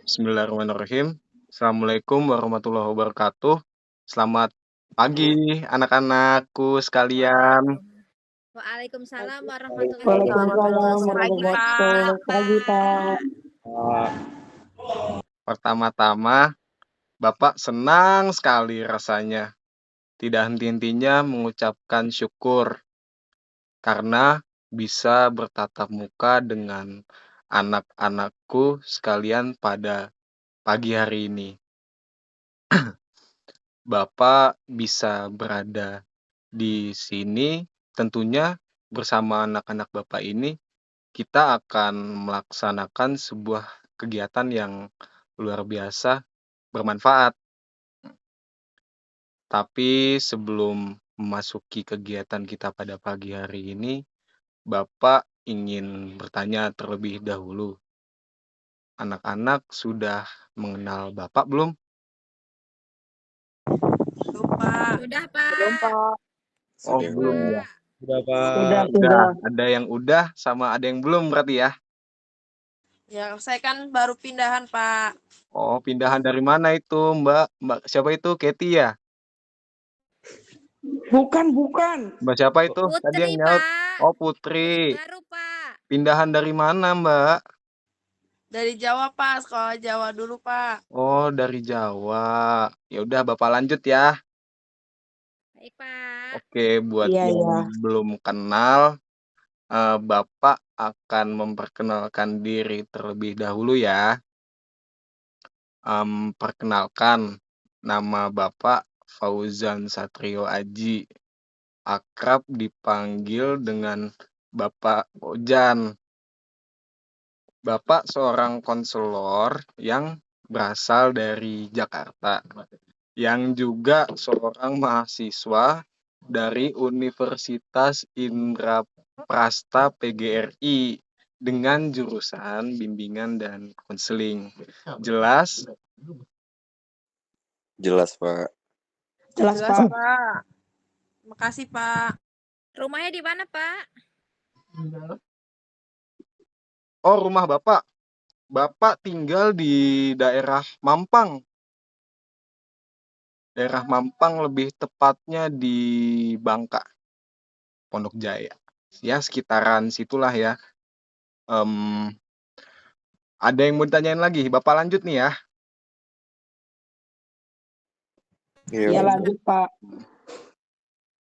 Bismillahirrahmanirrahim. Assalamualaikum warahmatullahi wabarakatuh. Selamat pagi anak-anakku sekalian. Waalaikum Waalaikumsalam warahmatullahi wabarakatuh. Waalaikumsalam Selamat warahmatullahi pagi, wabarakatuh. Pagi, Pak. Bapak. Pertama-tama, Bapak senang sekali rasanya. Tidak henti-hentinya mengucapkan syukur karena bisa bertatap muka dengan anak-anakku sekalian pada pagi hari ini. Bapak bisa berada di sini tentunya bersama anak-anak Bapak ini kita akan melaksanakan sebuah kegiatan yang luar biasa bermanfaat. Tapi sebelum memasuki kegiatan kita pada pagi hari ini, Bapak ingin bertanya terlebih dahulu. Anak-anak sudah mengenal Bapak belum? Sudah, Pak. Belum, Pak. Oh, Sudah, belum Pak. ya. Sudah, Pak. Sudah. Udah, ada yang udah sama ada yang belum berarti ya. Ya, saya kan baru pindahan, Pak. Oh, pindahan dari mana itu, Mbak? Mbak siapa itu? Katy ya? Bukan. Mbak siapa itu? Tadi yang Putri, nyaut. Pak. Oh, Putri Putri. baru, Pak. Pindahan dari mana, Mbak? Dari Jawa, Pak. Sekolah Jawa dulu, Pak. Oh, dari Jawa. Ya udah, Bapak lanjut ya. Baik, Pak. Oke, buat Iya, yang iya. belum kenal, Bapak akan memperkenalkan diri terlebih dahulu ya. Perkenalkan, nama Bapak Fauzan Satrio Aji. Akrab dipanggil dengan Bapak Ojan. Bapak seorang konselor yang berasal dari Jakarta, yang juga seorang mahasiswa dari Universitas Indraprasta PGRI dengan jurusan bimbingan dan konseling. Jelas? Jelas, Pak. Jelas, Jelas, Pak. Pak. Makasih, Pak. Rumahnya di mana, Pak? Oh, rumah Bapak. Bapak tinggal di daerah Mampang. Daerah Mampang lebih tepatnya di Bangka, Pondok Jaya. Ya, sekitaran situlah ya. Ada yang mau ditanyain lagi? Bapak lanjut nih ya. Iya, lanjut, Pak.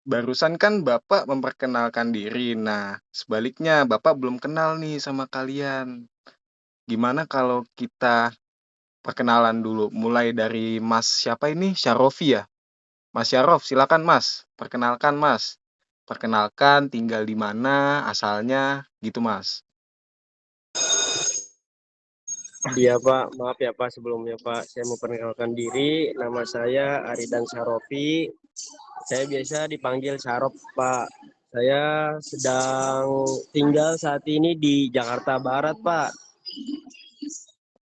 Barusan kan Bapak memperkenalkan diri. Nah, sebaliknya Bapak belum kenal nih sama kalian. Gimana kalau kita perkenalan dulu? Mulai dari Mas siapa ini? Syarofi ya? Mas Syarof, silakan Mas. Perkenalkan Mas. Perkenalkan tinggal di mana, asalnya, gitu Mas. Iya, Pak. Maaf ya, Pak. Sebelumnya, Pak. Saya mau perkenalkan diri. Nama saya Aridan Sarofi. Saya biasa dipanggil Sarof, Pak. Saya sedang tinggal saat ini di Jakarta Barat, Pak.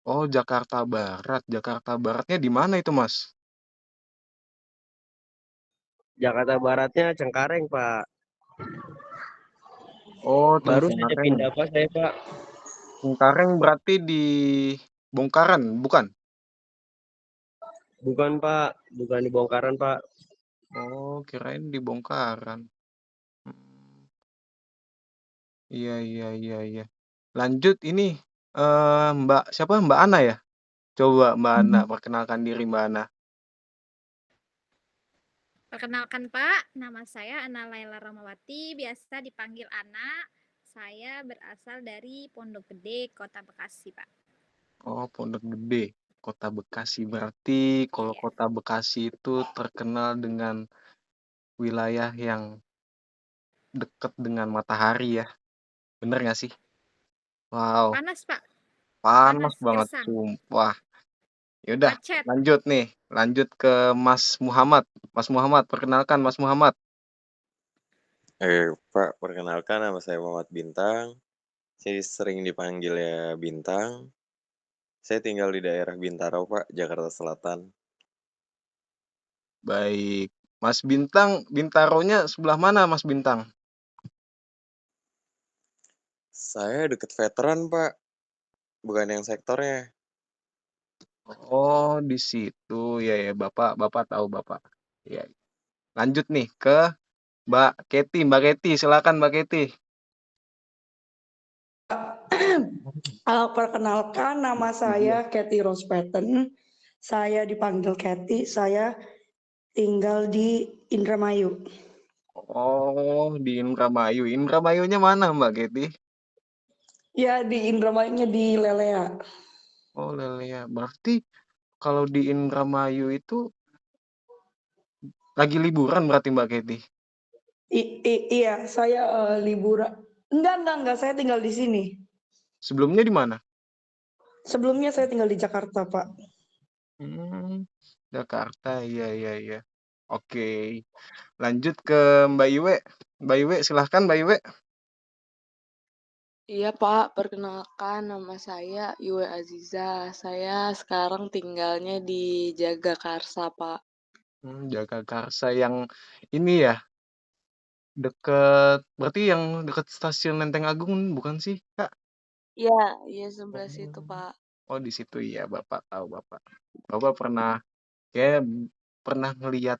Oh, Jakarta Barat. Jakarta Baratnya di mana itu Mas? Jakarta Baratnya Cengkareng, Pak. Oh, Baru saja Cengkareng. pindah, Pak, saya, Pak. Cengkareng berarti di Bongkaran, bukan? Bukan, Pak. Bukan di Bongkaran, Pak. Oh, kirain di Bongkaran. Iya. Lanjut ini Mbak siapa? Mbak Ana ya? Coba Mbak Ana perkenalkan diri Mbak Ana. Perkenalkan, Pak. Nama saya Ana Laila Ramawati, biasa dipanggil Ana. Saya berasal dari Pondok Gede, Kota Bekasi, Pak. Oh, Pondok Gede, Kota Bekasi. Berarti kalau Iya. Kota Bekasi itu terkenal dengan wilayah yang dekat dengan matahari ya. Bener nggak sih? Wow, Panas, Pak. panas banget gersang. sumpah. Yaudah, Macet. lanjut nih. Lanjut ke Mas Muhammad. Mas Muhammad, perkenalkan Mas Muhammad. Pak, perkenalkan nama saya Muhammad Bintang. Saya sering dipanggil ya Bintang. Saya tinggal di daerah Bintaro, Pak, Jakarta Selatan. Baik. Mas Bintang, Bintaronya sebelah mana Mas Bintang? Saya deket veteran, Pak. Bukan yang sektornya. Oh, di situ. Ya ya, Bapak tahu Bapak. Ya. Lanjut nih ke Mbak Keti. Mbak Keti, silakan Mbak Keti. Perkenalkan, nama saya Kathy Rose Patton. Saya dipanggil Kathy. Saya tinggal di Indramayu. Oh, di Indramayu. Indramayunya mana Mbak Keti? Ya, di Indramayunya di Lelea. Oh, Lelea. Berarti kalau di Indramayu itu lagi liburan berarti Mbak Keti? Iya, saya liburan. Enggak. Saya tinggal di sini. Sebelumnya di mana? Sebelumnya saya tinggal di Jakarta, Pak. Jakarta. Iya, iya, iya. Oke. Lanjut ke Mbak Iwe. Mbak Iwe, silahkan Mbak Iwe. Iya Pak, perkenalkan nama saya Iwe Aziza. Saya sekarang tinggalnya di Jagakarsa Pak. Jagakarsa yang ini ya, berarti yang deket stasiun Lenteng Agung bukan sih, Kak? Iya, iya sebelah situ Pak. Oh, di situ ya, Bapak tahu Bapak. Bapak kayak pernah ngeliat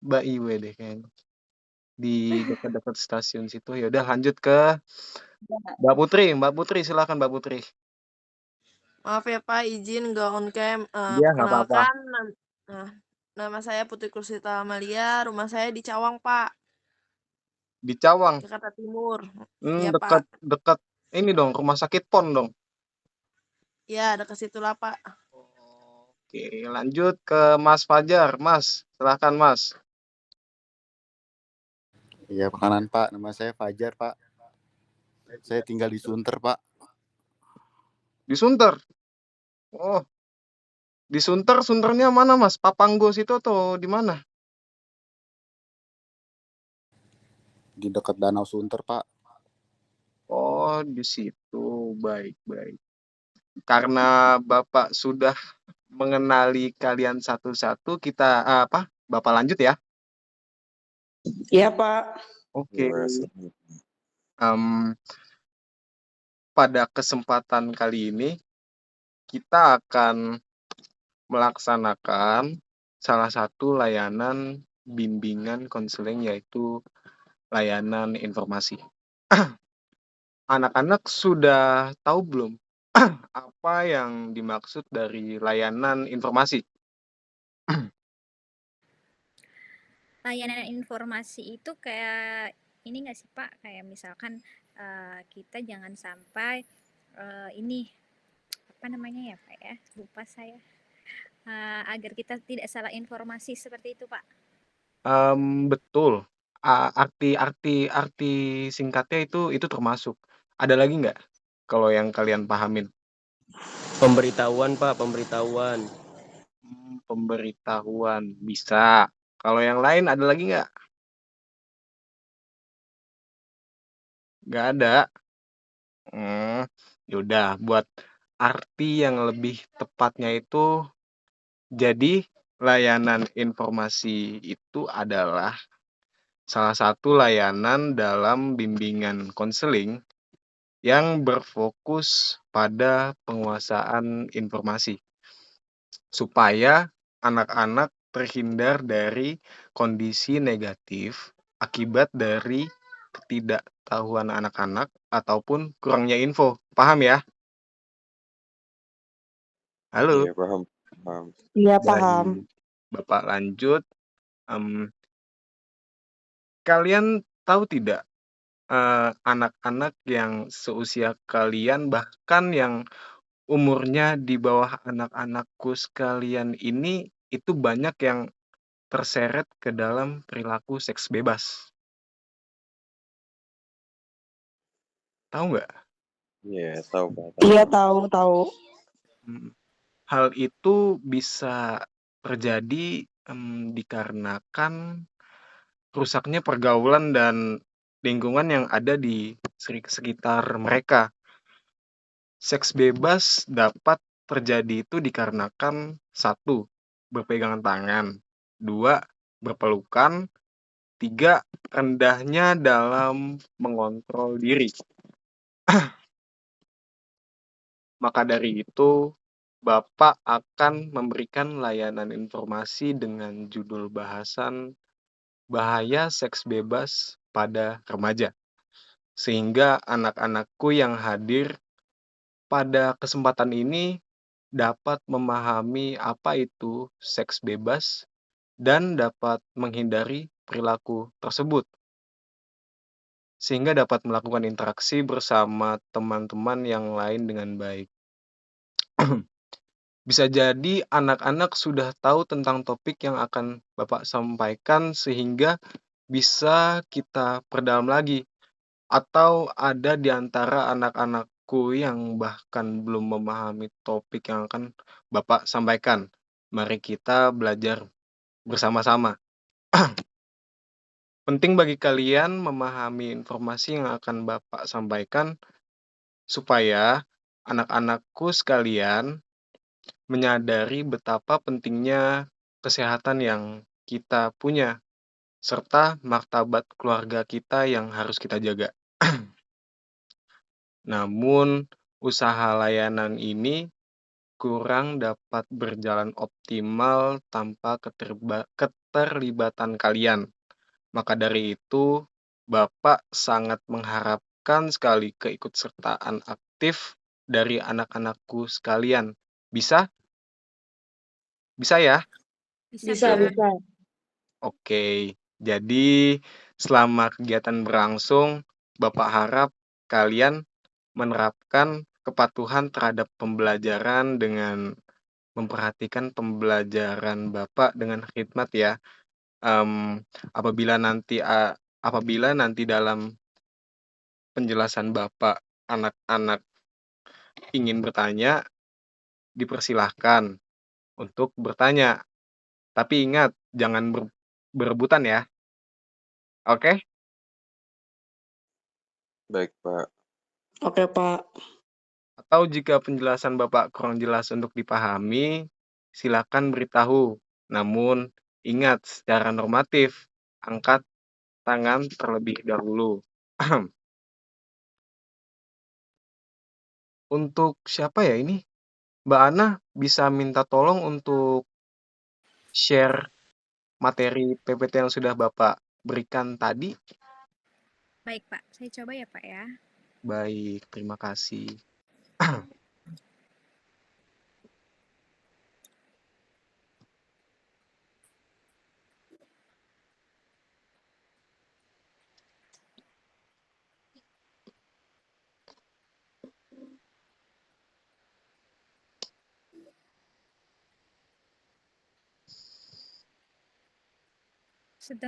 Mbak Iwe deh kayaknya di dekat-dekat stasiun situ. Ya udah lanjut ke Mbak Putri. Mbak Putri, silakan Mbak Putri. Maaf ya Pak, izin nggak on cam. Iya, nggak apa-apa. Perkenalkan, nah, nama saya Putri Kursita Amalia, rumah saya di Cawang Pak, Di Cawang. Jakarta Timur. Iya Pak, Dekat ini dong, rumah sakit PON dong. ya dekat situlah Pak. Oke, lanjut ke Mas Fajar. Mas, silakan Mas. Iya, perkenalan Pak, nama saya Fajar Pak. Saya tinggal di Sunter Pak. Di Sunter. Oh, di Sunternya mana Mas? Papanggo situ atau di mana? Di dekat Danau Sunter Pak. Oh, di situ. Baik, baik. Karena Bapak sudah mengenali kalian satu-satu, Bapak lanjut ya. Iya, Pak. Oke. Pada kesempatan kali ini kita akan melaksanakan salah satu layanan bimbingan konseling, yaitu layanan informasi. Anak-anak sudah tahu belum apa yang dimaksud dari layanan informasi? Layanan informasi itu kayak ini nggak sih Pak? Kayak misalkan kita jangan sampai ini apa namanya ya Pak ya? Lupa saya. Agar kita tidak salah informasi seperti itu Pak. Betul. Arti singkatnya itu termasuk. Ada lagi nggak kalau yang kalian pahamin? Pemberitahuan Pak, pemberitahuan. Pemberitahuan bisa. Kalau yang lain ada lagi nggak? Nggak ada. Yaudah, buat arti yang lebih tepatnya itu, jadi layanan informasi itu adalah salah satu layanan dalam bimbingan konseling yang berfokus pada penguasaan informasi, supaya anak-anak terhindar dari kondisi negatif akibat dari ketidaktahuan anak-anak ataupun kurangnya info. Paham ya? Halo? Iya, paham. Iya, Dan paham. Bapak lanjut. Kalian tahu tidak, anak-anak yang seusia kalian, bahkan yang umurnya di bawah anak-anakku sekalian ini, itu banyak yang terseret ke dalam perilaku seks bebas. Tahu nggak? Iya, tahu Pak. Iya, tahu. Hal itu bisa terjadi dikarenakan rusaknya pergaulan dan lingkungan yang ada di sekitar mereka. Seks bebas dapat terjadi itu dikarenakan 1. Berpegangan tangan, 2. Berpelukan, 3. Rendahnya dalam mengontrol diri. Maka dari itu, Bapak akan memberikan layanan informasi dengan judul bahasan bahaya seks bebas pada remaja. Sehingga anak-anakku yang hadir pada kesempatan ini dapat memahami apa itu seks bebas dan dapat menghindari perilaku tersebut. Sehingga dapat melakukan interaksi bersama teman-teman yang lain dengan baik. Bisa jadi anak-anak sudah tahu tentang topik yang akan Bapak sampaikan sehingga bisa kita perdalam lagi. Atau ada di antara anak-anakku yang bahkan belum memahami topik yang akan Bapak sampaikan. Mari kita belajar bersama-sama. Penting bagi kalian memahami informasi yang akan Bapak sampaikan supaya anak-anakku sekalian menyadari betapa pentingnya kesehatan yang kita punya, serta martabat keluarga kita yang harus kita jaga. Namun, usaha layanan ini kurang dapat berjalan optimal tanpa keterlibatan kalian. Maka dari itu, Bapak sangat mengharapkan sekali keikutsertaan aktif dari anak-anakku sekalian. Bisa? Bisa ya? Bisa, Pak. bisa. Oke, jadi selama kegiatan berlangsung, Bapak harap kalian menerapkan kepatuhan terhadap pembelajaran dengan memperhatikan pembelajaran Bapak dengan khidmat ya. Apabila nanti dalam penjelasan Bapak anak-anak ingin bertanya, dipersilahkan untuk bertanya. Tapi ingat, jangan berebutan ya. Oke? Baik, Pak. Oke, Pak. Atau jika penjelasan Bapak kurang jelas untuk dipahami, silakan beritahu. Namun, ingat secara normatif, angkat tangan terlebih dahulu. Untuk siapa ya ini? Mbak Ana bisa minta tolong untuk share materi PPT yang sudah Bapak berikan tadi? Baik, Pak. Saya coba ya, Pak ya. Baik, terima kasih.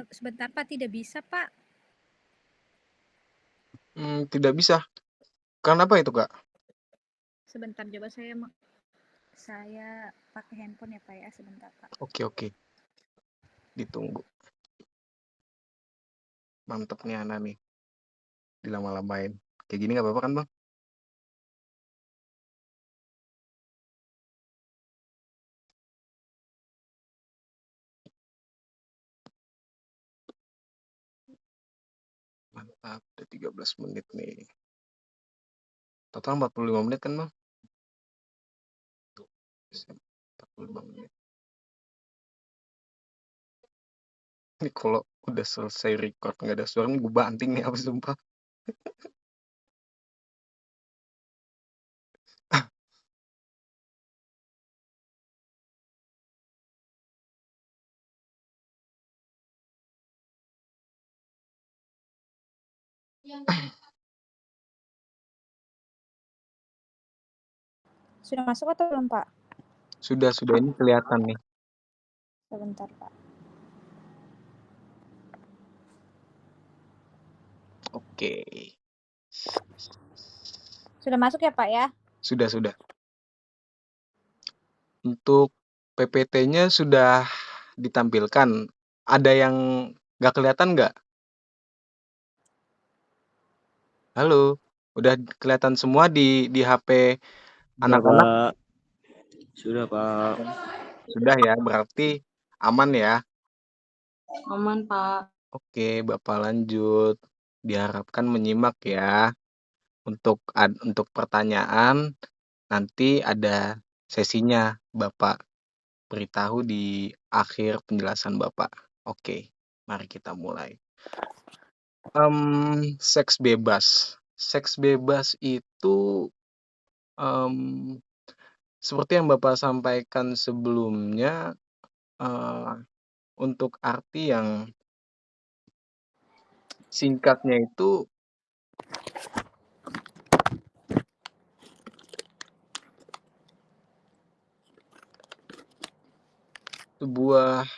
Sebentar, Pak. Tidak bisa, Pak. Tidak bisa. Kenapa itu, Kak? Sebentar, coba saya pakai handphone ya, Pak ya. Sebentar, Pak. Oke. Ditunggu. Mantep nih Ana nih. Dilama-lamain. Kayak gini nggak apa-apa kan, Bang? Mantap, udah 13 menit nih. Total 45 menit kan, Bang? 45 menit. Ini kalau udah selesai record nggak ada suara, gue banting nih, apa sumpah. Sudah masuk atau belum, Pak? Sudah ini kelihatan nih. Sebentar, Pak. Oke. Sudah masuk ya, Pak ya? Sudah. Untuk PPT-nya sudah ditampilkan. Ada yang nggak kelihatan nggak? Halo, udah kelihatan semua di HP anak-anak? Sudah, Pak. Sudah ya, berarti aman ya. Aman, Pak. Oke, Bapak lanjut. Diharapkan menyimak ya. Untuk pertanyaan nanti ada sesinya Bapak beritahu di akhir penjelasan Bapak. Oke, mari kita mulai. Seks bebas. Seks bebas itu seperti yang Bapak sampaikan sebelumnya, untuk arti yang singkatnya itu sebuah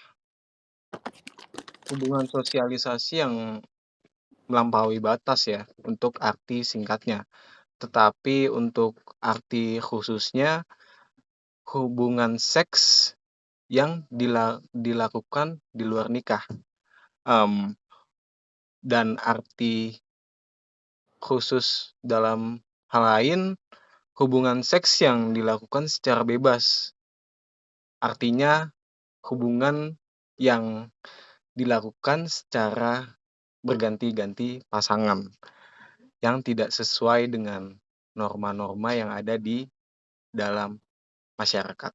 hubungan sosialisasi yang melampaui batas ya, untuk arti singkatnya. Tetapi untuk arti khususnya, hubungan seks yang dilakukan di luar nikah. Dan arti khusus dalam hal lain, hubungan seks yang dilakukan secara bebas. Artinya hubungan yang dilakukan secara berganti-ganti pasangan yang tidak sesuai dengan norma-norma yang ada di dalam masyarakat.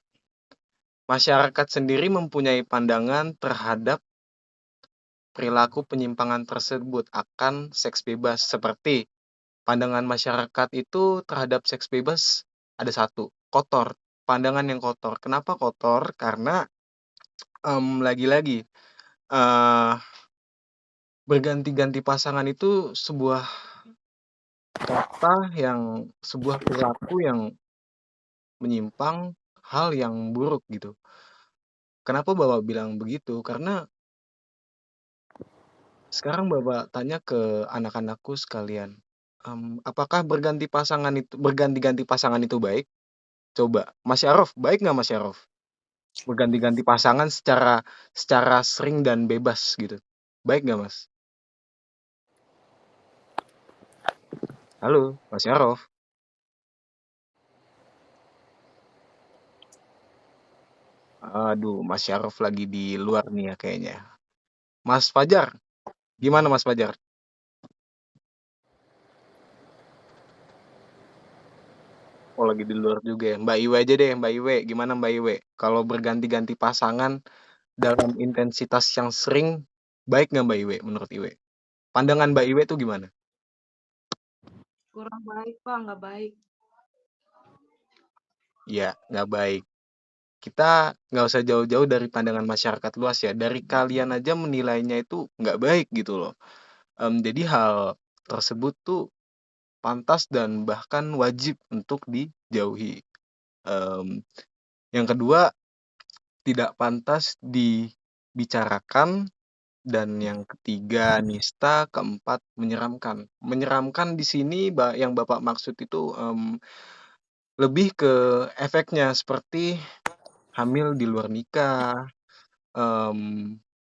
Masyarakat sendiri mempunyai pandangan terhadap perilaku penyimpangan tersebut akan seks bebas, seperti pandangan masyarakat itu terhadap seks bebas ada satu, kotor. Pandangan yang kotor. Kenapa kotor? Karena lagi-lagi berganti-ganti pasangan itu sebuah perilaku yang menyimpang, hal yang buruk gitu. Kenapa Bapak bilang begitu? Karena sekarang Bapak tanya ke anak-anakku sekalian, apakah berganti-ganti pasangan itu baik? Coba, Mas Syarif, baik nggak Mas Syarif? Berganti-ganti pasangan secara sering dan bebas gitu. Baik nggak Mas? Halo, Mas Syarif. Aduh, Mas Syarif lagi di luar nih ya kayaknya. Mas Fajar, gimana Mas Fajar? Oh, lagi di luar juga ya. Mbak Iwe aja deh, Mbak Iwe. Gimana Mbak Iwe? Kalau berganti-ganti pasangan dalam intensitas yang sering, baik nggak Mbak Iwe menurut Iwe? Pandangan Mbak Iwe tuh gimana? Kurang baik, Pak, nggak baik. Ya, nggak baik. Kita nggak usah jauh-jauh dari pandangan masyarakat luas ya. Dari kalian aja menilainya itu nggak baik gitu loh. Jadi hal tersebut tuh pantas dan bahkan wajib untuk dijauhi. Yang kedua, tidak pantas dibicarakan. Dan yang ketiga, nista. Keempat, menyeramkan. Menyeramkan di sini yang Bapak maksud itu lebih ke efeknya seperti hamil di luar nikah,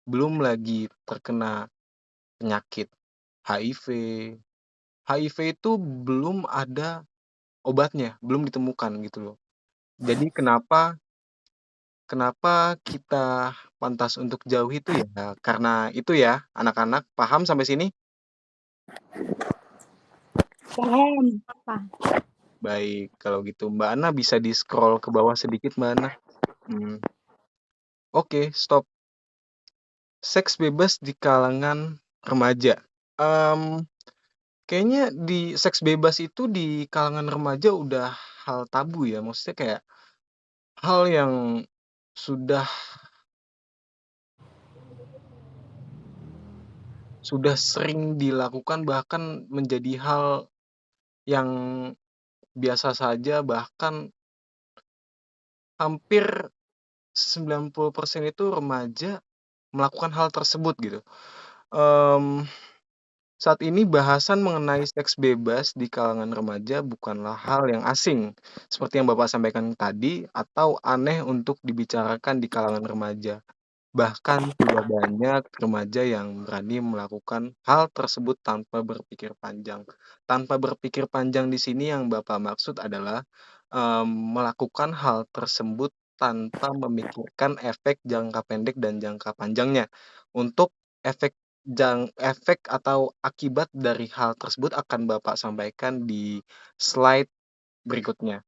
belum lagi terkena penyakit HIV. HIV itu belum ada obatnya, belum ditemukan gitu loh. Jadi kenapa kita pantas untuk jauh itu ya? Karena itu ya, anak-anak paham sampai sini? Paham. Baik, kalau gitu Mbak Ana bisa di-scroll ke bawah sedikit Mbak Ana. Oke, stop. Seks bebas di kalangan remaja. Kayaknya di seks bebas itu di kalangan remaja udah hal tabu ya. Maksudnya kayak hal yang sudah sering dilakukan, bahkan menjadi hal yang biasa saja, bahkan hampir 90% itu remaja melakukan hal tersebut gitu. Saat ini bahasan mengenai seks bebas di kalangan remaja bukanlah hal yang asing, seperti yang Bapak sampaikan tadi, atau aneh untuk dibicarakan di kalangan remaja. Bahkan sudah banyak remaja yang berani melakukan hal tersebut tanpa berpikir panjang. Tanpa berpikir panjang di sini yang Bapak maksud adalah melakukan hal tersebut tanpa memikirkan efek jangka pendek dan jangka panjangnya. Untuk efek atau akibat dari hal tersebut akan Bapak sampaikan di slide berikutnya.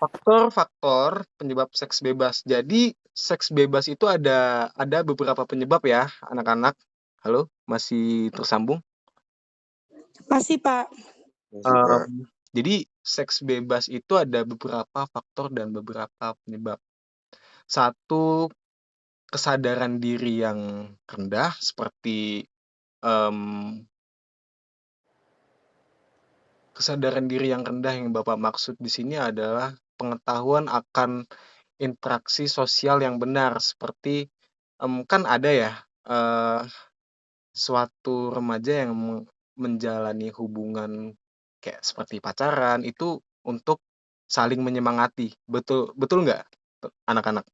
faktor-faktor penyebab seks bebas. Jadi seks bebas itu ada beberapa penyebab ya, anak-anak. Halo, masih tersambung? Masih, Pak. Masih, Pak. Jadi seks bebas itu ada beberapa faktor dan beberapa penyebab. Satu, kesadaran diri yang rendah seperti kesadaran diri yang rendah yang Bapak maksud di sini adalah pengetahuan akan interaksi sosial yang benar seperti kan ada ya suatu remaja yang menjalani hubungan kayak seperti pacaran itu untuk saling menyemangati. Betul nggak anak-anak?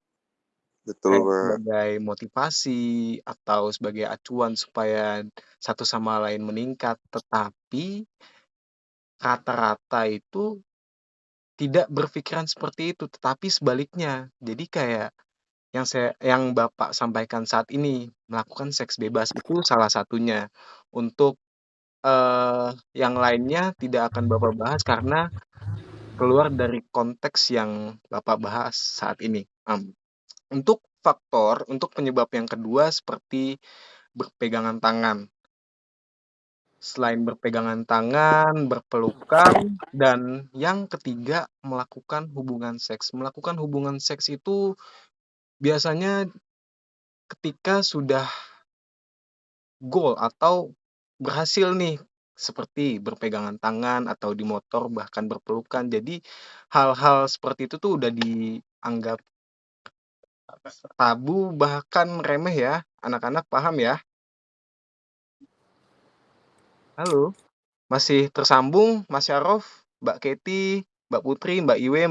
Betul, Kayak Pak. sebagai motivasi atau sebagai acuan supaya satu sama lain meningkat, tetapi rata-rata itu tidak berpikiran seperti itu, tetapi sebaliknya. Jadi kayak yang Bapak sampaikan saat ini, melakukan seks bebas itu salah satunya. Untuk yang lainnya tidak akan Bapak bahas karena keluar dari konteks yang Bapak bahas saat ini. Untuk penyebab yang kedua seperti berpegangan tangan. Selain berpegangan tangan, berpelukan, dan yang ketiga melakukan hubungan seks. Melakukan hubungan seks itu biasanya ketika sudah goal atau berhasil nih, seperti berpegangan tangan atau di motor bahkan berpelukan. Jadi hal-hal seperti itu tuh udah dianggap tabu bahkan remeh ya. Anak-anak paham ya? Halo, masih tersambung Mas Syarif, Mbak Kety, Mbak Putri, Mbak Iwe,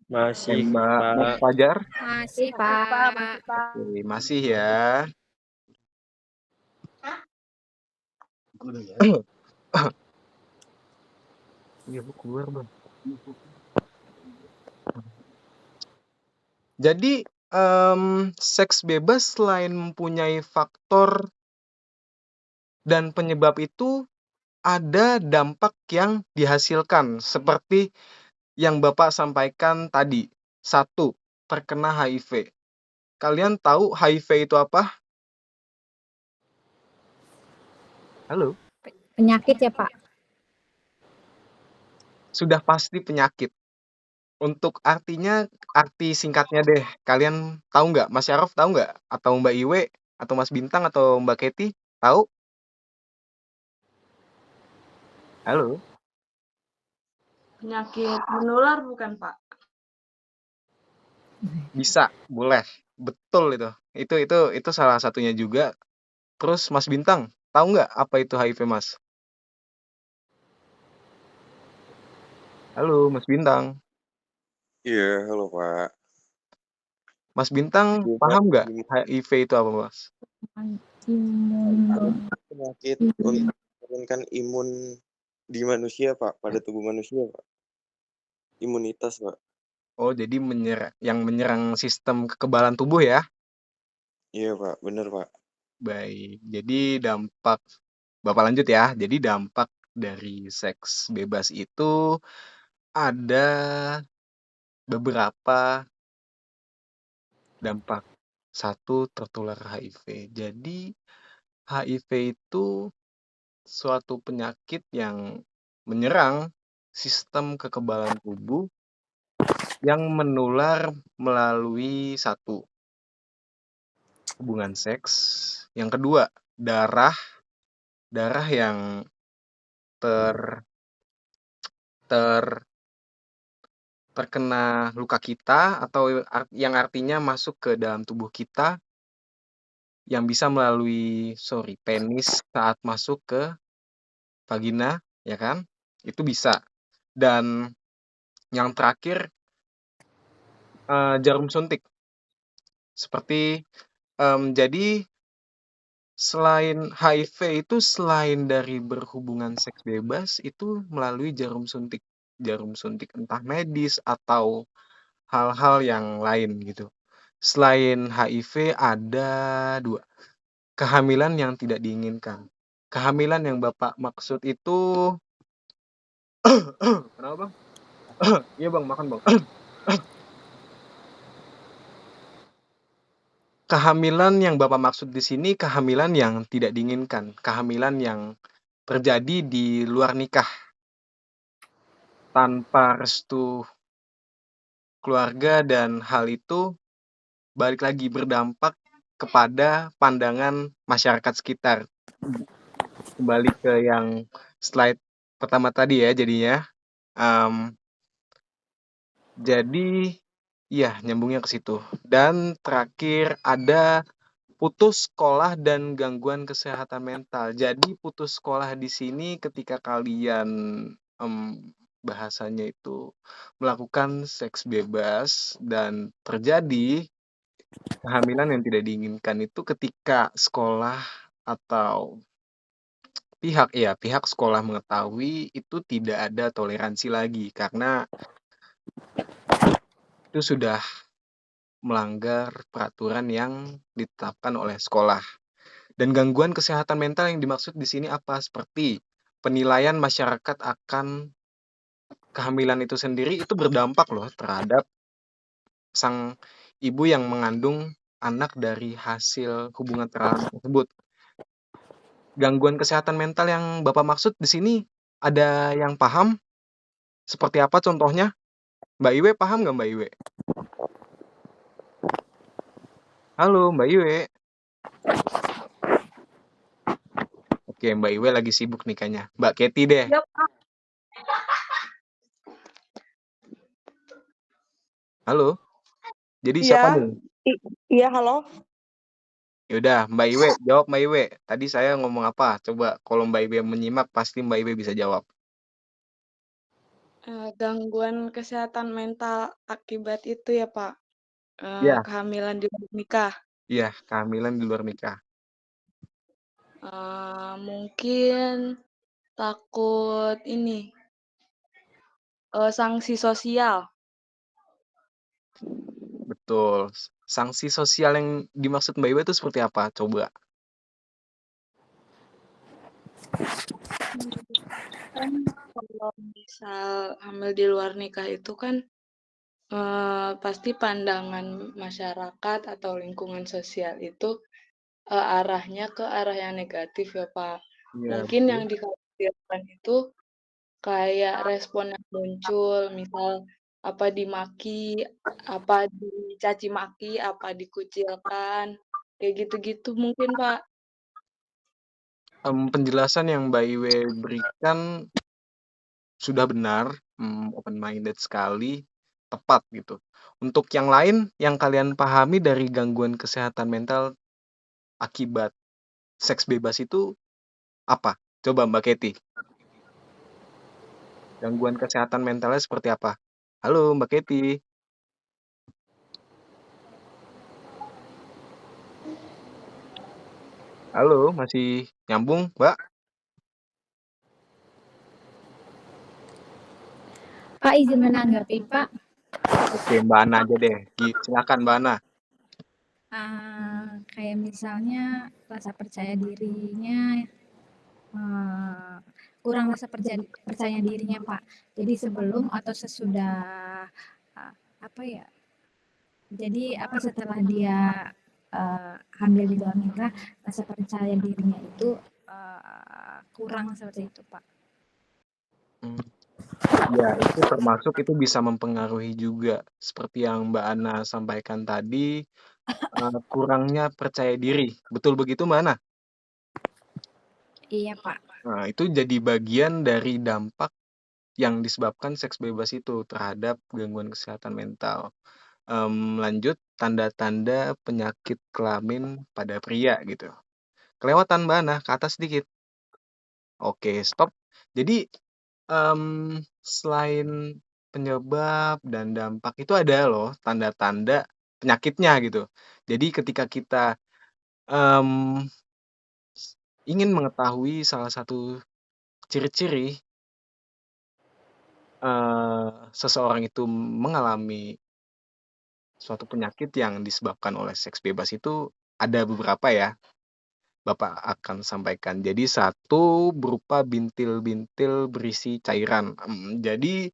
Masih, Mbak Mas Pak. Fajar? Masih, Pak, Pak. masih, Pak. Oke, masih ya. Iya, Bu, keluar, Bang. Jadi, seks bebas selain mempunyai faktor dan penyebab itu, ada dampak yang dihasilkan seperti yang Bapak sampaikan tadi. 1, terkena HIV. Kalian tahu HIV itu apa? Halo? Penyakit ya, Pak? Sudah pasti penyakit. Untuk arti singkatnya deh. Kalian tahu nggak? Mas Syarif tahu nggak? Atau Mbak Iwe? Atau Mas Bintang? Atau Mbak Kety? Tahu? Halo? Penyakit menular bukan, Pak? Bisa, boleh. Betul itu. Itu salah satunya juga. Terus Mas Bintang, tahu nggak apa itu HIV, Mas? Halo, Mas Bintang. Iya, halo, Pak. Mas Bintang Iya, Pak. paham nggak HIV itu apa, Mas? Penyakit untuk menurunkan imun di manusia, Pak, pada tubuh manusia, Pak. Imunitas, Pak. Oh, jadi yang menyerang sistem kekebalan tubuh ya? Iya, Pak. Bener, Pak. Baik. Jadi Bapak lanjut ya. Jadi dampak dari seks bebas itu ada beberapa dampak. 1, tertular HIV. Jadi HIV itu suatu penyakit yang menyerang sistem kekebalan tubuh yang menular melalui 1, hubungan seks. Yang kedua, darah yang terkena luka kita atau yang artinya masuk ke dalam tubuh kita yang bisa melalui penis saat masuk ke vagina, ya kan? Itu bisa. Dan yang terakhir jarum suntik. Seperti jadi selain HIV itu selain dari berhubungan seks bebas itu melalui jarum suntik. Jarum suntik entah medis atau hal-hal yang lain gitu. Selain HIV ada 2, kehamilan yang tidak diinginkan. Kehamilan yang Bapak maksud itu kenapa, Bang? Iya Bang, makan Bang. Kehamilan yang Bapak maksud di sini kehamilan yang tidak diinginkan, kehamilan yang terjadi di luar nikah tanpa restu keluarga dan hal itu balik lagi berdampak kepada pandangan masyarakat sekitar. Kembali ke yang slide pertama tadi ya jadinya. Jadi iya nyambungnya ke situ. Dan terakhir ada putus sekolah dan gangguan kesehatan mental. Jadi putus sekolah di sini ketika kalian bahasanya itu melakukan seks bebas dan terjadi kehamilan yang tidak diinginkan itu ketika sekolah atau pihak sekolah mengetahui itu tidak ada toleransi lagi karena itu sudah melanggar peraturan yang ditetapkan oleh sekolah. Dan gangguan kesehatan mental yang dimaksud di sini apa? Seperti penilaian masyarakat akan kehamilan itu sendiri itu berdampak loh terhadap sang ibu yang mengandung anak dari hasil hubungan terlarang tersebut. Gangguan kesehatan mental yang Bapak maksud di sini ada yang paham? Seperti apa contohnya? Mbak Iwe paham nggak Mbak Iwe? Halo Mbak Iwe. Oke Mbak Iwe lagi sibuk nih kayaknya. Mbak Kety deh. Ya, Pak. Halo. Jadi siapa Iya. nih? Iya, halo. Yaudah, Mbak Iwe, jawab Mbak Iwe. Tadi saya ngomong apa? Coba kalau Mbak Iwe menyimak, pasti Mbak Iwe bisa jawab. Gangguan kesehatan mental akibat itu ya, Pak, Iya, kehamilan di luar nikah. iya, kehamilan di luar nikah. Mungkin takut ini, sanksi sosial. Betul. Sanksi sosial yang dimaksud Mbak Iwe itu seperti apa? Coba. Kan kalau misal hamil di luar nikah itu kan, pasti pandangan masyarakat atau lingkungan sosial itu, arahnya ke arah yang negatif ya, Pak. Iya, Mungkin betul. yang dikhawatirkan itu kayak respon yang muncul, misal apa dimaki, apa dicaci maki, apa dikucilkan, kayak gitu-gitu mungkin, Pak. Penjelasan yang Mbak Iwe berikan sudah benar, open minded sekali, tepat gitu. Untuk yang lain, yang kalian pahami dari gangguan kesehatan mental akibat seks bebas itu apa? Coba Mbak Kety. Gangguan kesehatan mentalnya seperti apa? Halo Mbak Kety. Halo, masih nyambung Mbak? Pak izin menanggapi Pak. Oke Mbak Ana aja deh. Silakan Mbak Ana. Kayak misalnya rasa percaya dirinya kurang rasa percaya dirinya Pak. Jadi sebelum atau sesudah apa ya? Jadi apa setelah dia hamil di luar nikah, rasa percaya dirinya itu kurang seperti itu Pak. Ya, itu termasuk itu bisa mempengaruhi juga. Seperti yang Mbak Ana sampaikan tadi, kurangnya percaya diri. Betul begitu Mbak Ana? Iya Pak. Nah, itu jadi bagian dari dampak yang disebabkan seks bebas itu terhadap gangguan kesehatan mental. Lanjut, tanda-tanda penyakit kelamin pada pria gitu. Kelewatan Mbak Ana, ke atas sedikit. Oke, stop. Jadi, selain penyebab dan dampak itu ada loh tanda-tanda penyakitnya gitu. Jadi ketika kita ingin mengetahui salah satu ciri-ciri seseorang itu mengalami suatu penyakit yang disebabkan oleh seks bebas itu ada beberapa ya. Bapak akan sampaikan. Jadi satu berupa bintil-bintil berisi cairan. Jadi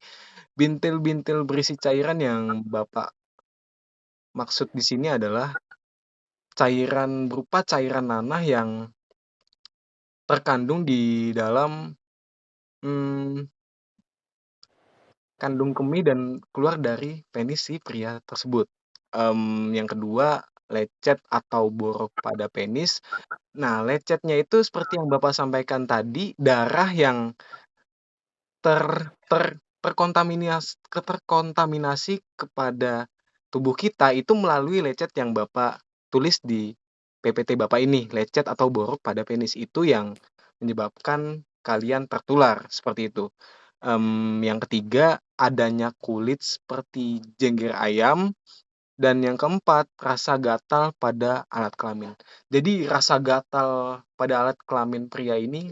bintil-bintil berisi cairan yang Bapak maksud di sini adalah berupa cairan nanah yang terkandung di dalam kandung kemih dan keluar dari penis si pria tersebut. Yang kedua, lecet atau borok pada penis. Nah, lecetnya itu seperti yang Bapak sampaikan tadi, darah yang terkontaminasi kepada tubuh kita itu melalui lecet yang Bapak tulis di PPT Bapak ini, lecet atau borok pada penis itu yang menyebabkan kalian tertular seperti itu. Yang ketiga, adanya kulit seperti jengger ayam, dan yang keempat, rasa gatal pada alat kelamin. Jadi rasa gatal pada alat kelamin pria ini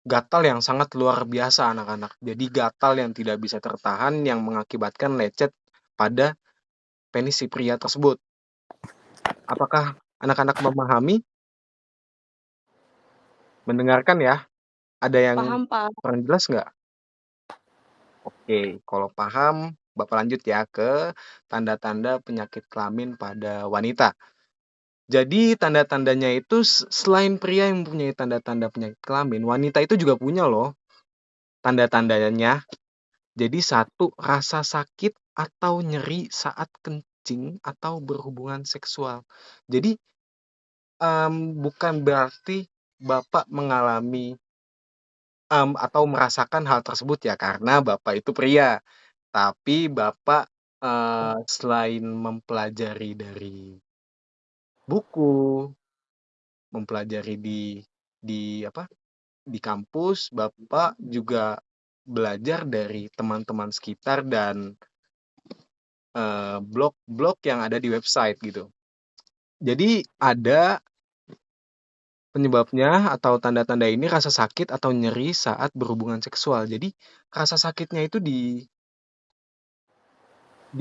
gatal yang sangat luar biasa anak-anak. Jadi gatal yang tidak bisa tertahan yang mengakibatkan lecet pada penis si pria tersebut. Apakah anak-anak memahami? Mendengarkan ya? Ada yang Paham, Pak. kurang jelas nggak? Oke, kalau paham, Bapak lanjut ya ke tanda-tanda penyakit kelamin pada wanita. Jadi tanda-tandanya itu selain pria yang mempunyai tanda-tanda penyakit kelamin, wanita itu juga punya loh tanda-tandanya. Jadi satu, rasa sakit atau nyeri saat kencing atau berhubungan seksual. Jadi bukan berarti Bapak mengalami atau merasakan hal tersebut ya karena Bapak itu pria. Tapi Bapak selain mempelajari dari buku, mempelajari di kampus, Bapak juga belajar dari teman-teman sekitar dan blog-blog yang ada di website gitu. Jadi ada penyebabnya atau tanda-tanda ini rasa sakit atau nyeri saat berhubungan seksual. Jadi rasa sakitnya itu di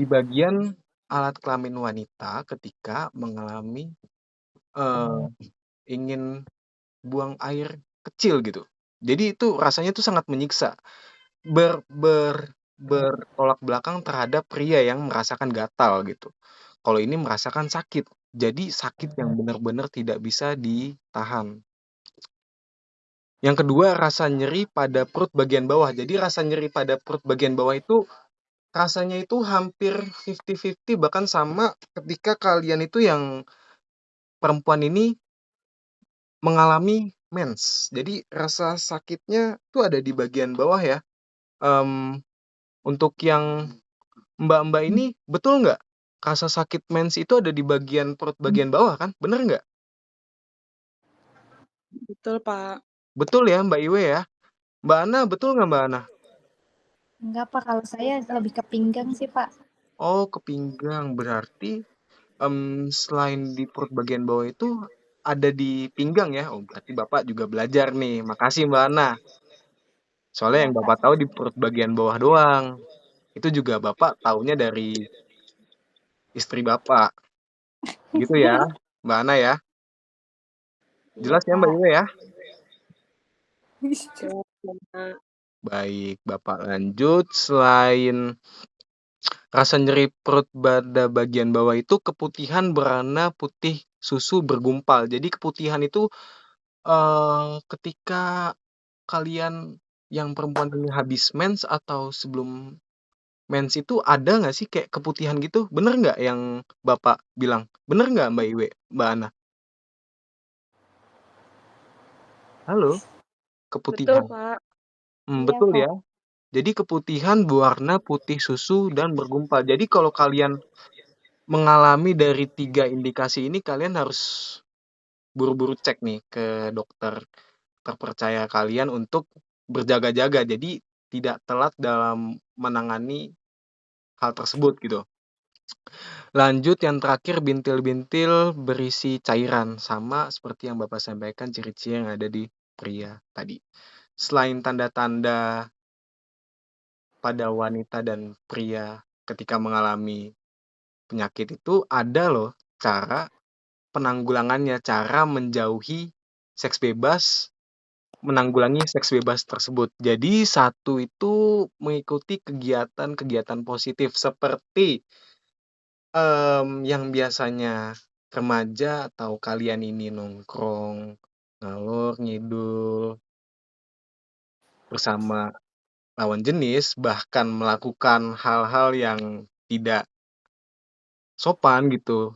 bagian alat kelamin wanita ketika mengalami ingin buang air kecil gitu. Jadi itu rasanya tuh sangat menyiksa. Bertolak belakang terhadap pria yang merasakan gatal gitu. Kalau ini merasakan sakit. Jadi sakit yang benar-benar tidak bisa ditahan. Yang kedua, rasa nyeri pada perut bagian bawah. Jadi rasa nyeri pada perut bagian bawah itu rasanya itu hampir 50-50 bahkan sama ketika kalian itu yang perempuan ini mengalami mens. Jadi rasa sakitnya tuh ada di bagian bawah ya. Untuk yang Mbak-mbak ini betul nggak? Rasa sakit mens itu ada di bagian perut bagian bawah kan? Bener nggak? Betul, Pak. Betul ya Mbak Iwe ya? Mbak Ana, betul nggak Mbak Ana? Enggak, Pak. Kalau saya lebih ke pinggang sih, Pak. Oh, ke pinggang. Berarti selain di perut bagian bawah itu ada di pinggang ya? Oh, berarti Bapak juga belajar nih. Makasih Mbak Ana. Soalnya Iya, yang Pak. Bapak tahu di perut bagian bawah doang. Itu juga Bapak taunya dari istri Bapak. Gitu ya, Mbak Ana ya? Iya, Jelas ya Mbak Pak. Iwe ya? Jelas, Pak. Baik, Bapak lanjut. Selain rasa nyeri perut pada bagian bawah itu keputihan berwarna putih susu bergumpal. Jadi keputihan itu ketika kalian yang perempuan ini habis mens atau sebelum mens itu ada nggak sih kayak keputihan gitu? Bener nggak yang Bapak bilang? Bener nggak Mbak Iwe, Mbak Ana? Halo, Betul, keputihan. Pak. Iya, Betul Pak. ya. Jadi keputihan berwarna putih susu dan bergumpal. Jadi kalau kalian mengalami dari 3 indikasi ini, kalian harus buru-buru cek nih ke dokter terpercaya kalian untuk berjaga-jaga. Jadi tidak telat dalam menangani hal tersebut gitu. Lanjut yang terakhir bintil-bintil berisi cairan. Sama seperti yang Bapak sampaikan ciri-ciri yang ada di pria tadi. Selain tanda-tanda pada wanita dan pria ketika mengalami penyakit itu ada loh cara penanggulangannya, cara menjauhi seks bebas, menanggulangi seks bebas tersebut. Jadi 1 itu mengikuti kegiatan-kegiatan positif seperti, yang biasanya remaja atau kalian ini nongkrong, ngalor ngidul bersama lawan jenis, bahkan melakukan hal-hal yang tidak sopan gitu.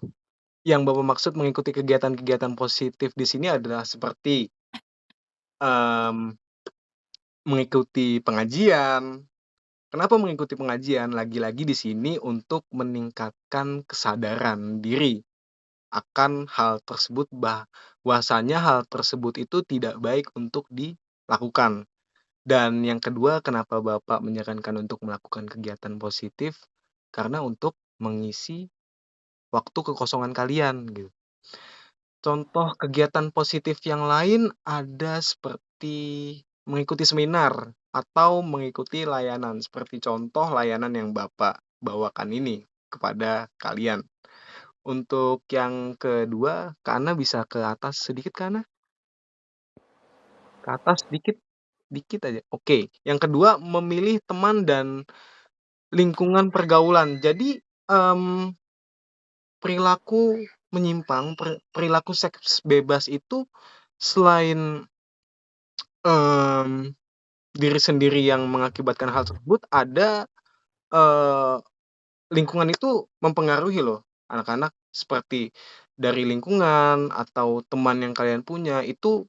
Yang Bapak maksud mengikuti kegiatan-kegiatan positif di sini adalah seperti, mmm, mengikuti pengajian. Kenapa mengikuti pengajian? Lagi-lagi di sini untuk meningkatkan kesadaran diri akan hal tersebut, bahwasanya hal tersebut itu tidak baik untuk dilakukan. Dan yang kedua, kenapa Bapak menyarankan untuk melakukan kegiatan positif? Karena untuk mengisi waktu kekosongan kalian gitu. Contoh kegiatan positif yang lain ada seperti mengikuti seminar atau mengikuti layanan, seperti contoh layanan yang Bapak bawakan ini kepada kalian. Untuk yang kedua, Kak Ana bisa ke atas sedikit, Kak Ana? Ke atas dikit, dikit aja. Oke, yang kedua memilih teman dan lingkungan pergaulan. Jadi, perilaku menyimpang, perilaku seks bebas itu selain, mmm, diri sendiri yang mengakibatkan hal tersebut, ada, eee, lingkungan itu mempengaruhi loh anak-anak, seperti dari lingkungan atau teman yang kalian punya itu,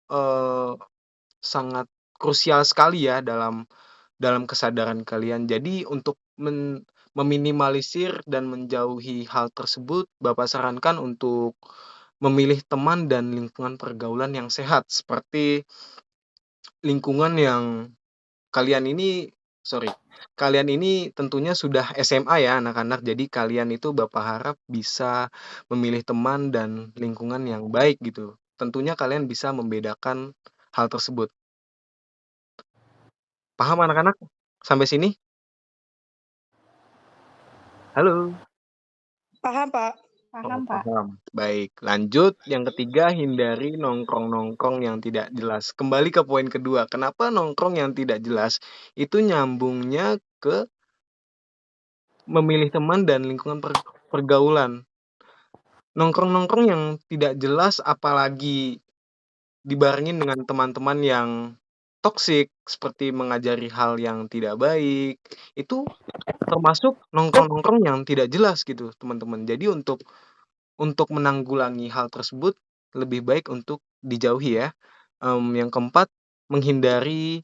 eee, sangat krusial sekali ya dalam kesadaran kalian. Jadi untuk meminimalisir dan menjauhi hal tersebut, Bapak sarankan untuk memilih teman dan lingkungan pergaulan yang sehat, seperti lingkungan yang kalian ini kalian ini tentunya sudah SMA ya anak-anak, jadi kalian itu Bapak harap bisa memilih teman dan lingkungan yang baik gitu. Tentunya kalian bisa membedakan hal tersebut. Paham anak-anak sampai sini? Halo? Paham, Pak. Paham, Oh, Pak. paham. Baik, lanjut. Yang ketiga, hindari nongkrong-nongkrong yang tidak jelas. Kembali ke poin kedua, kenapa nongkrong yang tidak jelas? Itu nyambungnya ke memilih teman dan lingkungan pergaulan. Nongkrong-nongkrong yang tidak jelas apalagi dibarengin dengan teman-teman yang toksik seperti mengajari hal yang tidak baik, itu termasuk nongkrong-nongkrong yang tidak jelas gitu, teman-teman. Jadi untuk menanggulangi hal tersebut lebih baik untuk dijauhi ya. Yang keempat, menghindari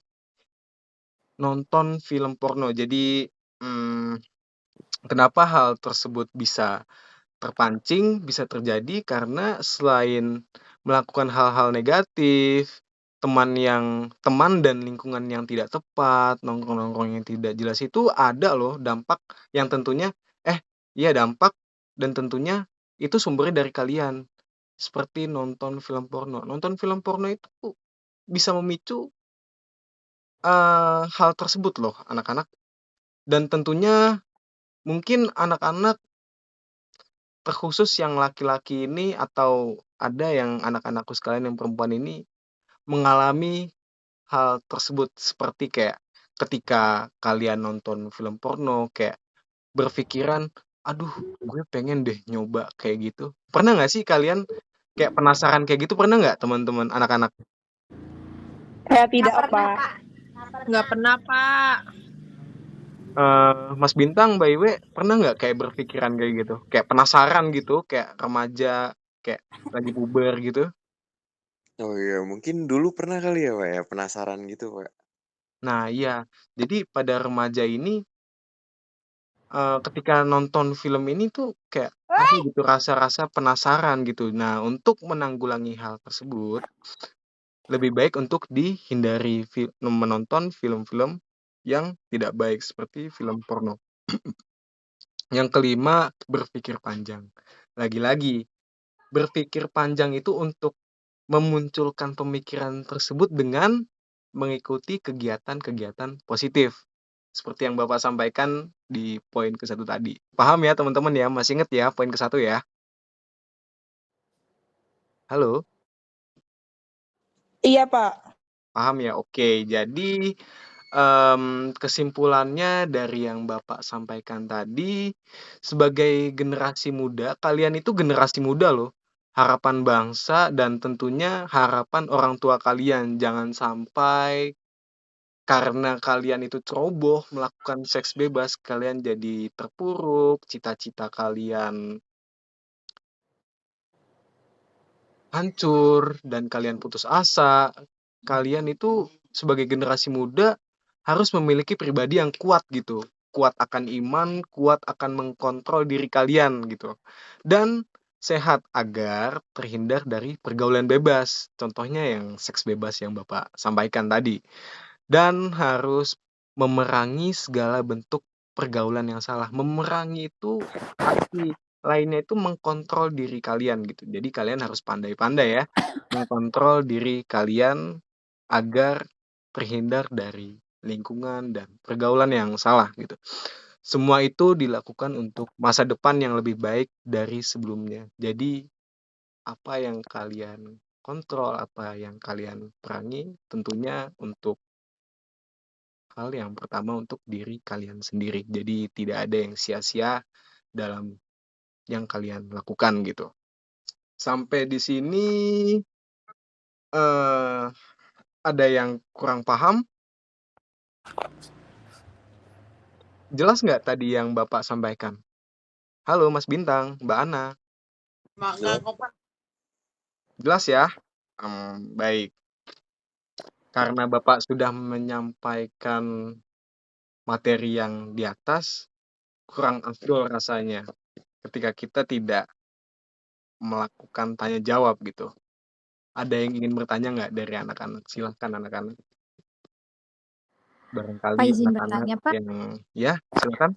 nonton film porno. Jadi, kenapa hal tersebut bisa terpancing, bisa terjadi karena selain melakukan hal-hal negatif, teman dan lingkungan yang tidak tepat, nongkrong-nongkrong yang tidak jelas itu ada loh dampak yang tentunya dampak dan tentunya itu sumbernya dari kalian. Seperti nonton film porno. Nonton film porno itu bisa memicu, hal tersebut loh anak-anak, dan tentunya mungkin anak-anak terkhusus yang laki-laki ini atau ada yang anak-anakku sekalian yang perempuan ini mengalami hal tersebut. Seperti kayak ketika kalian nonton film porno kayak berpikiran, "Aduh, gue pengen deh nyoba kayak gitu." Pernah nggak sih kalian kayak penasaran kayak gitu, pernah nggak teman-teman anak-anak? Saya tidak, Pak. Nggak pernah, Pak. Mas Bintang, by the way, pernah nggak kayak berpikiran kayak gitu? Kayak penasaran gitu, kayak remaja, kayak lagi puber gitu? Oh iya, mungkin dulu pernah kali ya, Pak, ya, penasaran gitu, Pak. Nah iya, jadi pada remaja ini, ketika nonton film ini tuh kayak ada gitu rasa-rasa penasaran gitu. Nah, untuk menanggulangi hal tersebut, lebih baik untuk dihindari menonton film-film yang tidak baik seperti film porno. Yang kelima, berpikir panjang. Lagi-lagi, berpikir panjang itu untuk memunculkan pemikiran tersebut dengan mengikuti kegiatan-kegiatan positif. Seperti yang Bapak sampaikan di poin ke-1 tadi. Paham ya teman-teman ya? Masih ingat ya poin ke-1 ya? Halo? Iya, Pak. Paham ya? Oke. Jadi, kesimpulannya dari yang Bapak sampaikan tadi, sebagai generasi muda, kalian itu generasi muda loh, harapan bangsa dan tentunya harapan orang tua kalian. Jangan sampai karena kalian itu ceroboh melakukan seks bebas, kalian jadi terpuruk, cita-cita kalian hancur dan kalian putus asa. Kalian itu sebagai generasi muda harus memiliki pribadi yang kuat gitu. Kuat akan iman, kuat akan mengkontrol diri kalian gitu. Dan sehat agar terhindar dari pergaulan bebas. Contohnya yang seks bebas yang Bapak sampaikan tadi. Dan harus memerangi segala bentuk pergaulan yang salah. Memerangi itu arti lainnya itu mengkontrol diri kalian gitu. Jadi kalian harus pandai-pandai ya mengkontrol diri kalian agar terhindar dari lingkungan dan pergaulan yang salah gitu. Semua itu dilakukan untuk masa depan yang lebih baik dari sebelumnya. Jadi apa yang kalian kontrol, apa yang kalian perangi tentunya untuk hal yang pertama untuk diri kalian sendiri. Jadi tidak ada yang sia-sia dalam yang kalian lakukan gitu. Sampai di sini eh ada yang kurang paham? Jelas nggak tadi yang Bapak sampaikan? Halo Mas Bintang, Mbak Ana. Jelas ya? Baik. Karena Bapak sudah menyampaikan materi yang di atas, kurang afdol rasanya ketika kita tidak melakukan tanya jawab gitu. Ada yang ingin bertanya nggak dari anak-anak? Silahkan anak-anak. Pak Barangkali izin anak-anak bertanya, Pak. yang ya, silakan.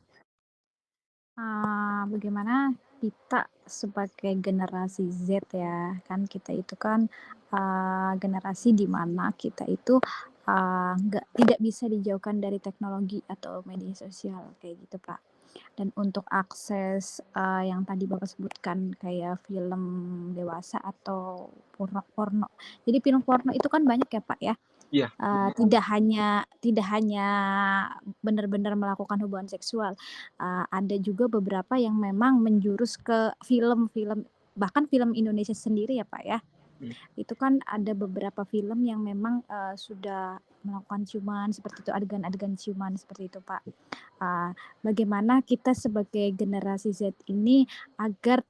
Bagaimana kita sebagai generasi Z ya, kan kita itu kan generasi di mana kita itu tidak bisa dijauhkan dari teknologi atau media sosial kayak gitu, Pak. Dan untuk akses yang tadi Bapak sebutkan kayak film dewasa atau porno. Jadi film porno itu kan banyak ya, Pak ya. Iya, Tidak hanya benar-benar melakukan hubungan seksual, ada juga beberapa yang memang menjurus ke film-film, bahkan film Indonesia sendiri ya Pak ya. Itu kan ada beberapa film yang memang sudah melakukan ciuman seperti itu, adegan-adegan ciuman seperti itu Pak. Bagaimana kita sebagai generasi Z ini agar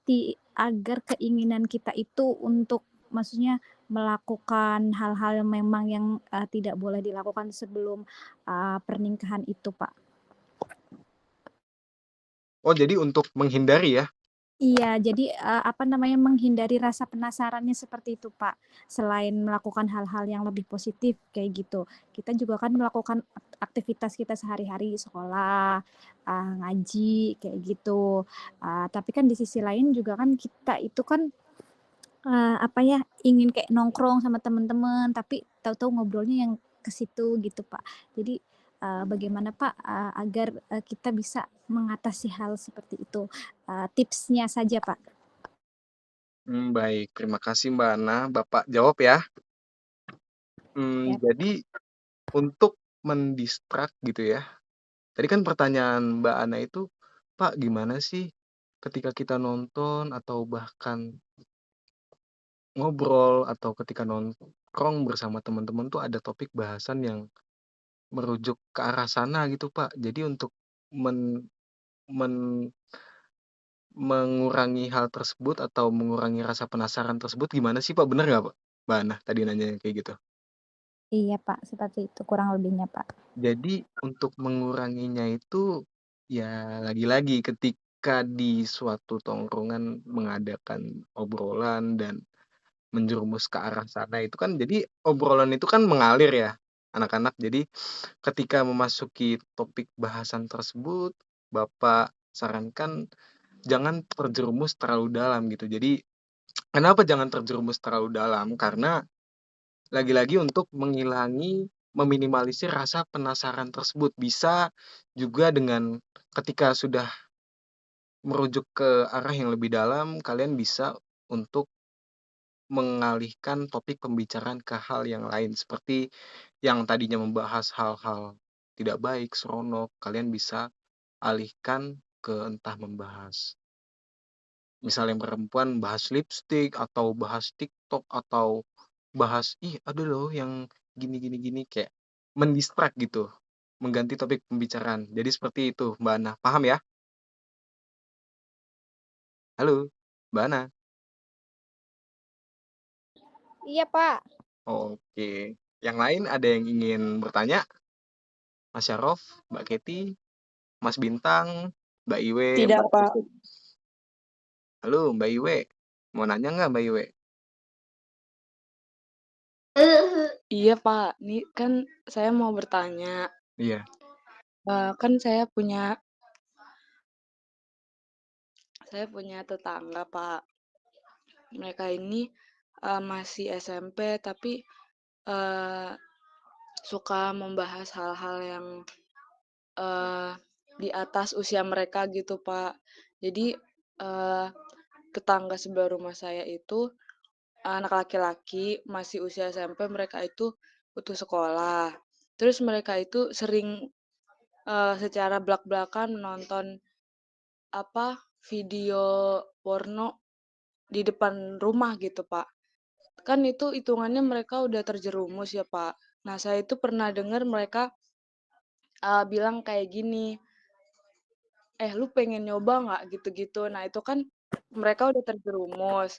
keinginan kita itu untuk maksudnya melakukan hal-hal yang memang yang tidak boleh dilakukan sebelum pernikahan itu, Pak. Oh, jadi untuk menghindari ya? Iya, jadi menghindari rasa penasarannya seperti itu, Pak. Selain melakukan hal-hal yang lebih positif kayak gitu, kita juga kan melakukan aktivitas kita sehari-hari, sekolah, ngaji kayak gitu. Tapi kan di sisi lain juga kan kita itu kan ingin kayak nongkrong sama teman-teman, tapi tahu-tahu ngobrolnya yang ke situ gitu, Pak. Jadi bagaimana Pak agar kita bisa mengatasi hal seperti itu? Tipsnya saja, Pak. Baik, terima kasih Mbak Ana. Bapak jawab ya. Yap. Jadi untuk mendistrak gitu ya. Tadi kan pertanyaan Mbak Ana itu, Pak gimana sih ketika kita nonton atau bahkan ngobrol atau ketika nongkrong bersama teman-teman tuh ada topik bahasan yang merujuk ke arah sana gitu, Pak. Jadi untuk men men mengurangi hal tersebut atau mengurangi rasa penasaran tersebut gimana sih, Pak? Bener nggak, Pak? Mbak Ana tadi nanyanya kayak gitu. Iya, Pak, seperti itu kurang lebihnya, Pak. Jadi untuk menguranginya itu ya lagi-lagi ketika di suatu tongkrongan mengadakan obrolan dan menjerumus ke arah sana itu kan jadi obrolan itu kan mengalir ya anak-anak. Jadi ketika memasuki topik bahasan tersebut, Bapak sarankan jangan terjerumus terlalu dalam gitu. Jadi kenapa jangan terjerumus terlalu dalam? Karena lagi-lagi untuk meminimalisir rasa penasaran tersebut. Bisa juga dengan ketika sudah merujuk ke arah yang lebih dalam, kalian bisa untuk mengalihkan topik pembicaraan ke hal yang lain. Seperti yang tadinya membahas hal-hal tidak baik, seronok, kalian bisa alihkan ke entah membahas misalnya perempuan bahas lipstick atau bahas TikTok atau bahas ih ada loh yang gini kayak mendistract gitu, mengganti topik pembicaraan. Jadi seperti itu Mbak Ana, paham ya? Halo, Mbak Ana. Iya, Pak. Oke, yang lain ada yang ingin bertanya? Mas Syarof, Mbak Kety, Mas Bintang, Mbak Iwe, Tidak, Mbak Pak. Puput. Halo Mbak Iwe, mau nanya nggak Mbak Iwe? Iya, Pak. Nih kan saya mau bertanya. Iya. Kan saya punya tetangga, Pak. Mereka ini masih SMP tapi suka membahas hal-hal yang di atas usia mereka gitu, Pak. Jadi tetangga sebelah rumah saya itu anak laki-laki masih usia SMP, mereka itu putus sekolah. Terus mereka itu sering secara blak-blakan menonton video porno di depan rumah gitu, Pak. Kan itu hitungannya mereka udah terjerumus ya, Pak. Nah, saya itu pernah dengar mereka bilang kayak gini, lu pengen nyoba nggak gitu-gitu. Nah, itu kan mereka udah terjerumus.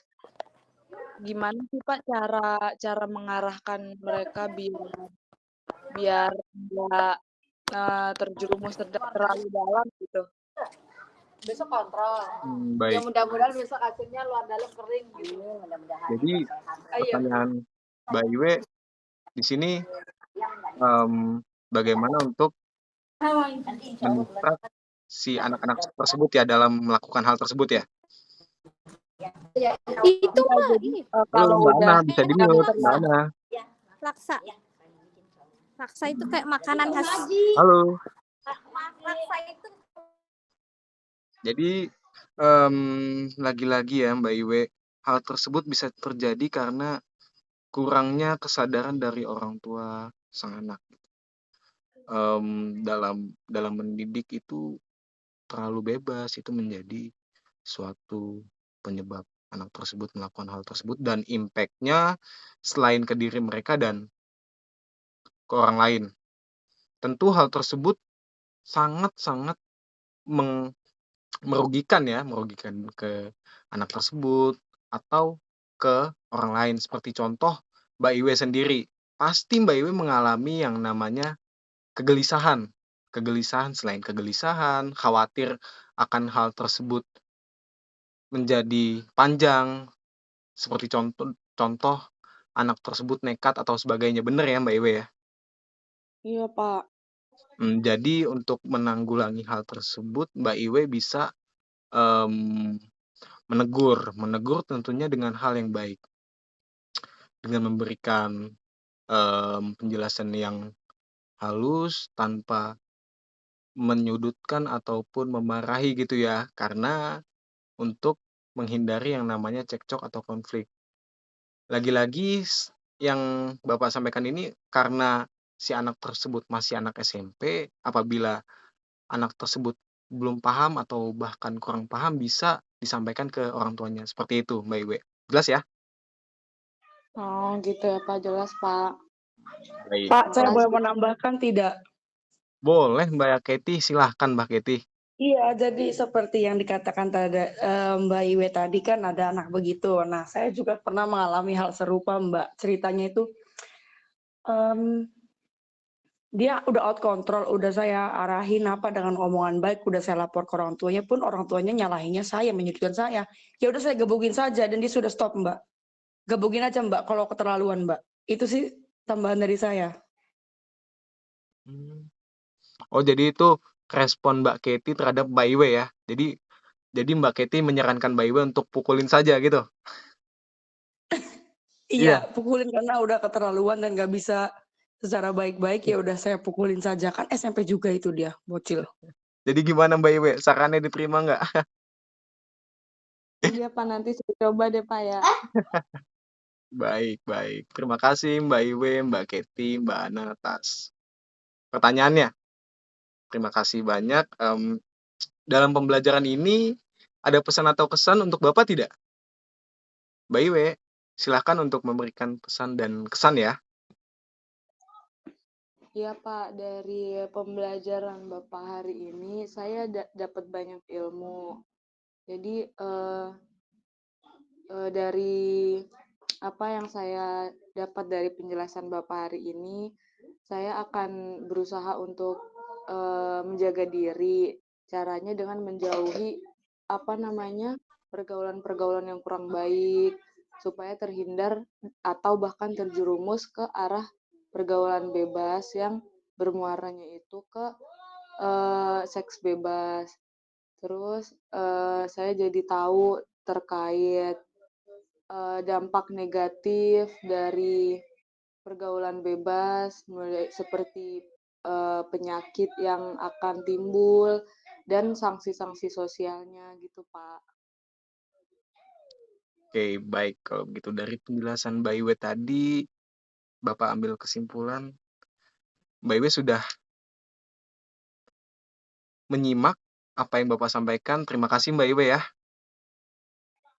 Gimana sih, Pak, cara mengarahkan mereka biar nggak terjerumus terlalu dalam gitu? Besok kontrol. Ya Baik. mudah-mudahan besok hasilnya luar dalam kering gitu. Mudah-mudahan. Jadi pertanyaan Mbak Iwe di sini bagaimana untuk mendistract si anak-anak tersebut ya dalam melakukan hal tersebut ya? Itu Mbak, ini Halo Kalau Mbak Ana, udah bisa di-mute Mbak Ana. laksa. Laksa itu kayak makanan khas. Halo. Laksa itu Jadi lagi-lagi ya Mbak Iwe, hal tersebut bisa terjadi karena kurangnya kesadaran dari orang tua sang anak. Dalam mendidik itu terlalu bebas, itu menjadi suatu penyebab anak tersebut melakukan hal tersebut dan impact-nya selain ke diri mereka dan ke orang lain. Tentu hal tersebut sangat-sangat merugikan ke anak tersebut atau ke orang lain. Seperti contoh Mbak Iwe sendiri, pasti Mbak Iwe mengalami yang namanya kegelisahan. Selain kegelisahan, khawatir akan hal tersebut menjadi panjang. Seperti contoh anak tersebut nekat atau sebagainya. Benar ya Mbak Iwe ya? Iya, Pak. Jadi untuk menanggulangi hal tersebut Mbak Iwe bisa menegur tentunya dengan hal yang baik, dengan memberikan penjelasan yang halus tanpa menyudutkan ataupun memarahi gitu ya, karena untuk menghindari yang namanya cekcok atau konflik. Lagi-lagi yang Bapak sampaikan ini karena si anak tersebut masih anak SMP, apabila anak tersebut belum paham atau bahkan kurang paham bisa disampaikan ke orang tuanya. Seperti itu Mbak Iwe. Jelas ya? Oh, gitu ya, Pak. Jelas, Pak. Baik. Pak, saya boleh Makasih. menambahkan tidak? Boleh Mbak Kety, silahkan Mbak Kety. Iya, jadi seperti yang dikatakan tadi Mbak Iwe tadi kan ada anak begitu. Nah, saya juga pernah mengalami hal serupa, Mbak. Ceritanya itu dia udah out control, udah saya arahin dengan omongan baik, udah saya lapor ke orang tuanya pun orang tuanya nyalahinnya saya, menyudutkan saya. Ya udah saya gebugin saja dan dia sudah stop, Mbak. Gebugin aja, Mbak, kalau keterlaluan, Mbak. Itu sih tambahan dari saya. Oh, jadi itu respon Mbak Kety terhadap Mbak Iwe ya. Jadi Mbak Kety menyarankan Mbak Iwe untuk pukulin saja gitu. Iya, pukulin karena udah keterlaluan dan nggak bisa secara baik-baik, ya udah saya pukulin saja. Kan SMP juga itu dia, bocil. Jadi gimana Mbak Iwe? Sarannya diterima nggak? Iya, Pak. Nanti saya coba deh, Pak ya. Baik, baik. Terima kasih Mbak Iwe, Mbak Kety, Mbak Ana atas pertanyaannya. Terima kasih banyak. Dalam pembelajaran ini ada pesan atau kesan untuk Bapak tidak? Mbak Iwe, silahkan untuk memberikan pesan dan kesan ya. Iya Pak, dari pembelajaran Bapak hari ini saya dapat banyak ilmu. Jadi dari apa yang saya dapat dari penjelasan Bapak hari ini, saya akan berusaha untuk menjaga diri. Caranya dengan menjauhi pergaulan-pergaulan yang kurang baik supaya terhindar atau bahkan terjerumus ke arah pergaulan bebas yang bermuaranya itu ke seks bebas. Terus saya jadi tahu terkait dampak negatif dari pergaulan bebas, mulai seperti penyakit yang akan timbul dan sanksi-sanksi sosialnya gitu, Pak. Oke, baik. Kalau begitu dari penjelasan Mbak Iwe tadi, Bapak ambil kesimpulan, Mbak Iwe sudah menyimak apa yang Bapak sampaikan. Terima kasih Mbak Iwe ya.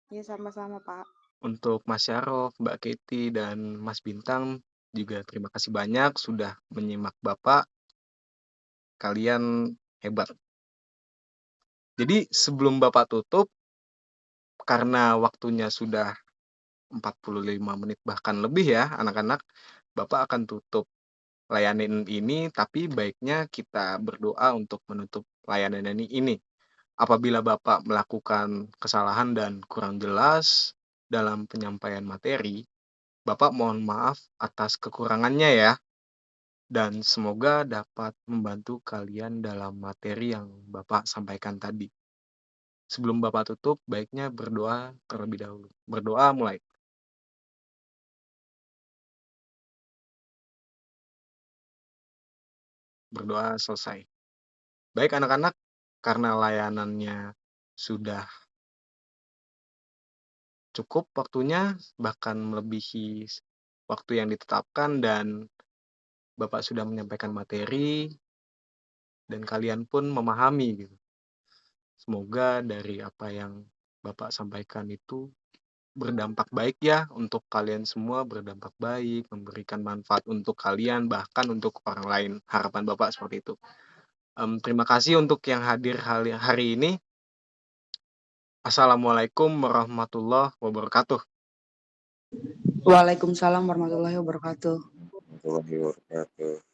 Iya, sama-sama, Pak. Untuk Mas Syarif, Mbak Kety, dan Mas Bintang, juga terima kasih banyak sudah menyimak Bapak. Kalian hebat. Jadi sebelum Bapak tutup, karena waktunya sudah 45 menit bahkan lebih ya anak-anak, Bapak akan tutup layanan ini, tapi baiknya kita berdoa untuk menutup layanan ini. Apabila Bapak melakukan kesalahan dan kurang jelas dalam penyampaian materi, Bapak mohon maaf atas kekurangannya ya, dan semoga dapat membantu kalian dalam materi yang Bapak sampaikan tadi. Sebelum Bapak tutup, baiknya berdoa terlebih dahulu. Berdoa mulai. Berdoa selesai. Baik anak-anak, karena layanannya sudah cukup waktunya, bahkan melebihi waktu yang ditetapkan, dan Bapak sudah menyampaikan materi, dan kalian pun memahami gitu. Semoga dari apa yang Bapak sampaikan itu berdampak baik ya untuk kalian semua, berdampak baik, memberikan manfaat untuk kalian, bahkan untuk orang lain. Harapan Bapak seperti itu. Terima kasih untuk yang hadir hari ini. Assalamualaikum warahmatullahi wabarakatuh. Waalaikumsalam warahmatullahi wabarakatuh. Warahmatullahi wabarakatuh.